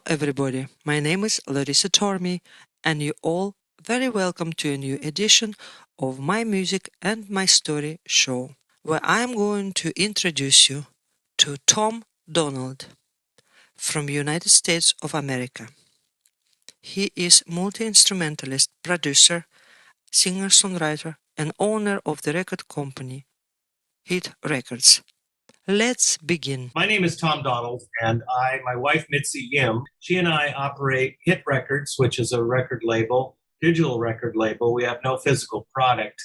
everybody. My name is Larissa Tormey, and you all very welcome to a new edition of My Music and My Story show, where I am going to introduce you to Tom Donald from United States of America. He is multi-instrumentalist, producer, singer-songwriter, and owner of the record company hiTrecords. Let's begin. My name is Tom Donald, and my wife Mitzi Yim, she and I operate hiTrecords, which is a record label, digital record label. We have no physical product.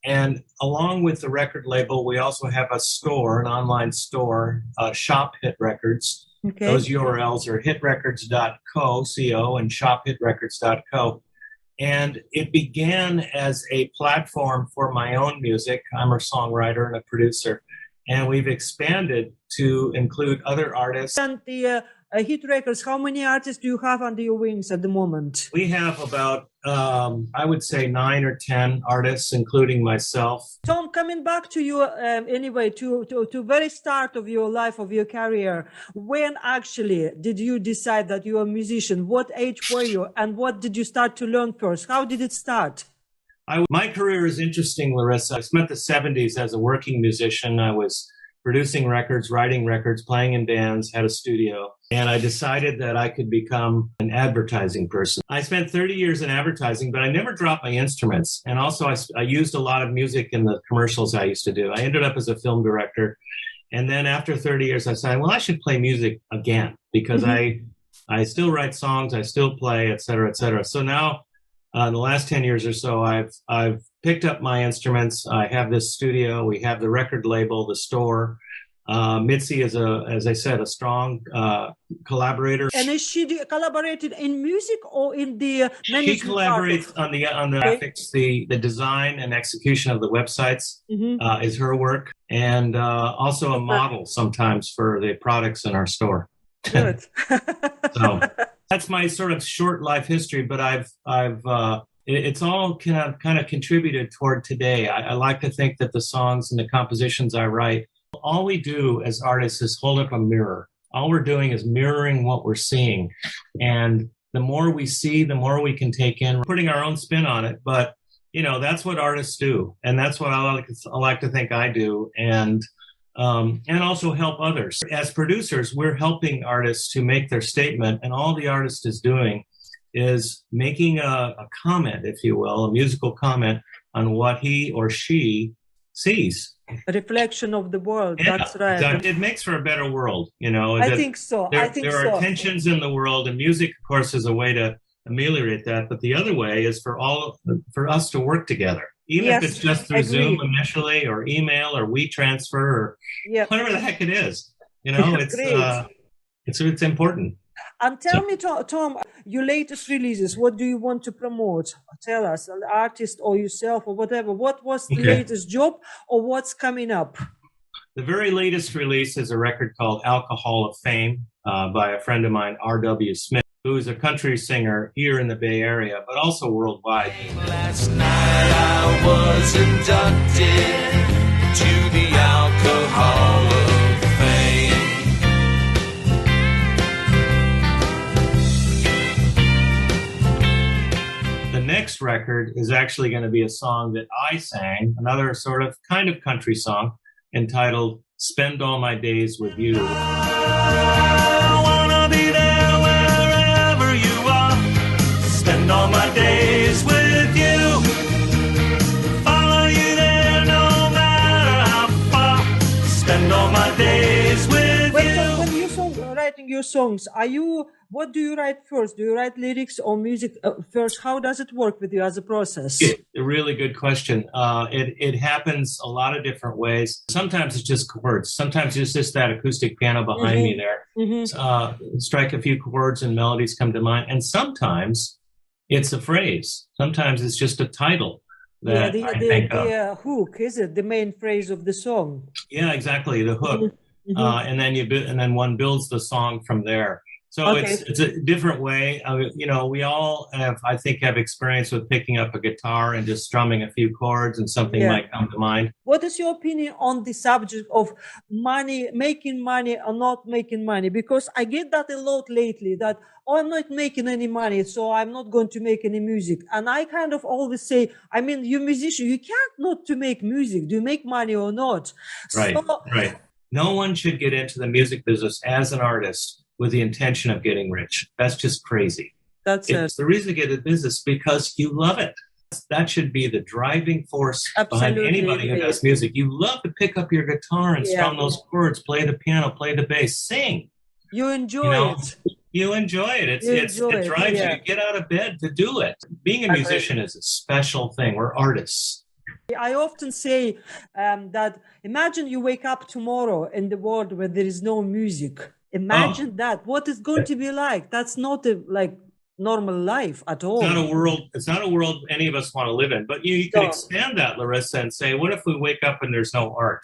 And along with the record label, we also have a store, an online store, Shop hiTrecords. Okay. Those URLs are hiTrecords.co, and shophiTrecords.co. And it began as a platform for my own music. I'm a songwriter and a producer. And we've expanded to include other artists. And the hiTrecords, how many artists do you have under your wings at the moment? We have about, I would say 9 or 10 artists, including myself. Tom, coming back to you anyway, to very start of your life, of your career, when actually did you decide that you are a musician? What age were you? And what did you start to learn first? How did it start? My career is interesting, Larissa. I spent the 70s as a working musician. I was producing records, writing records, playing in bands, had a studio, and I decided that I could become an advertising person. I spent 30 years in advertising, but I never dropped my instruments. And also I used a lot of music in the commercials I used to do. I ended up as a film director. And then after 30 years, I decided, well, I should play music again because I still write songs, I still play, et cetera, et cetera. So now, in the last 10 years or so, I've picked up my instruments. I have this studio. We have the record label, the store. Mitzi is, as I said, a strong collaborator. And is she collaborated in music or in the management? She collaborates on the graphics, the design and execution of the websites is her work, and also a model sometimes for the products in our store. Good. So that's my sort of short life history, but it's all kind of contributed toward today. I like to think that the songs and the compositions I write, all we do as artists is hold up a mirror. All we're doing is mirroring what we're seeing. And the more we see, the more we can take in, putting our own spin on it. But, that's what artists do. And that's what I like to think I do. And also help others. As producers, we're helping artists to make their statement, and all the artist is doing is making a comment, if you will, a musical comment on what he or she sees. A reflection of the world, yeah, that's right. It makes for a better world, I think so. There are tensions in the world, and music, of course, is a way to ameliorate that. But the other way is for us to work together. Even if it's just through Zoom initially, or email, or WeTransfer, or whatever the heck it is, it's important. And tell me, Tom, your latest releases. What do you want to promote? Tell us, an artist or yourself or whatever. What was the latest job, or what's coming up? The very latest release is a record called Alcohol of Fame by a friend of mine, R.W. Smith, who's a country singer here in the Bay Area, but also worldwide. Last night I was inducted to the Alcohol of Fame. The next record is actually going to be a song that I sang, another sort of kind of country song entitled Spend All My Days With You. Spend all my days with you. Follow you there no matter how far. Spend all my days with you. When you're writing your songs, what do you write first? Do you write lyrics or music first? How does it work with you as a process? A really good question. It happens a lot of different ways. Sometimes it's just chords. Sometimes it's just that acoustic piano behind me there. Strike a few chords and melodies come to mind. And sometimes it's a phrase. Sometimes it's just a title that I think of. The hook, is it? The main phrase of the song. Yeah, exactly. The hook. And then one builds the song from there. So Okay. it's a different way. We all have experience with picking up a guitar and just strumming a few chords, and something Yeah. might come to mind. What is your opinion on the subject of money, making money or not making money? Because I get that a lot lately, that, oh, I'm not making any money, so I'm not going to make any music. And I kind of always say, I mean, you're a musician, you can't not to make music. Do you make money or not? Right, right. No one should get into the music business as an artist with the intention of getting rich. That's just crazy. It's the reason to get into business because you love it. That should be the driving force behind anybody who does music. You love to pick up your guitar and strum those chords, play the piano, play the bass, sing. You enjoy it. You enjoy it. It drives you to get out of bed to do it. Being a musician is a special thing. We're artists. I often say that imagine you wake up tomorrow in the world where there is no music. Imagine that. What is going to be like? That's not normal life at all. It's not a world any of us want to live in. But you can expand that, Larissa, and say, what if we wake up and there's no art?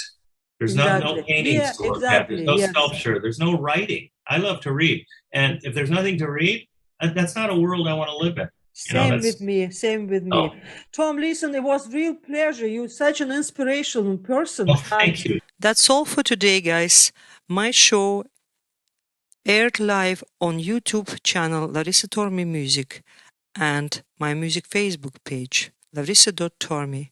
There's no paintings to look at. There's no sculpture. There's no writing. I love to read. And if there's nothing to read, that's not a world I want to live in. Same with me. Tom, listen, it was real pleasure. You're such an inspirational person. Oh, thank you. That's all for today, guys. My show aired live on YouTube channel Larissa Tormey Music and my music Facebook page, larissa.tormey.